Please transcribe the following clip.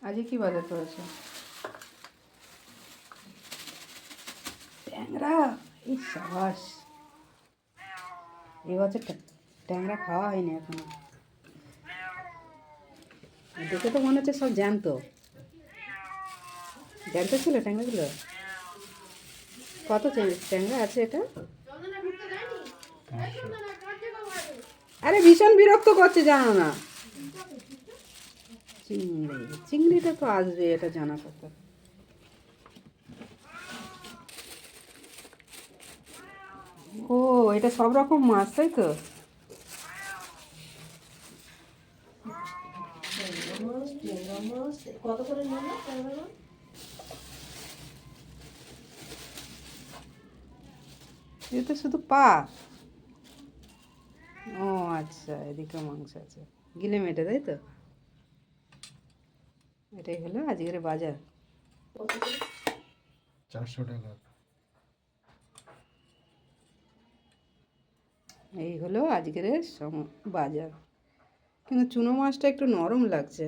আজকে কি বাজার করেছো? ট্যাংরা। এই সাবাস, এবছর ট্যাংরা খাওয়া হয়নি এখনো। দেখে তো মনে হচ্ছে সব জ্যান্ত জ্যান্ত ছিল ট্যাংরাগুলো। কত ট্যাংরা আছে এটা? আরে ভীষণ বিরক্ত করছে, জানো না? চিংড়িটা তো আসবে, এটা জানা কথা। ও, এটা সব রকম মাছ, তাই তো? কত করে নিল? এটা তো শুধু পা। ও আচ্ছা, এদিকে মাংস আছে, গিলে মেটে, তাই তো? এটাই হলো আজকের বাজার। 400 টাকা। এই হলো আজকের বাজার। কিন্তু চুনো মাছটা একটু নরম লাগছে।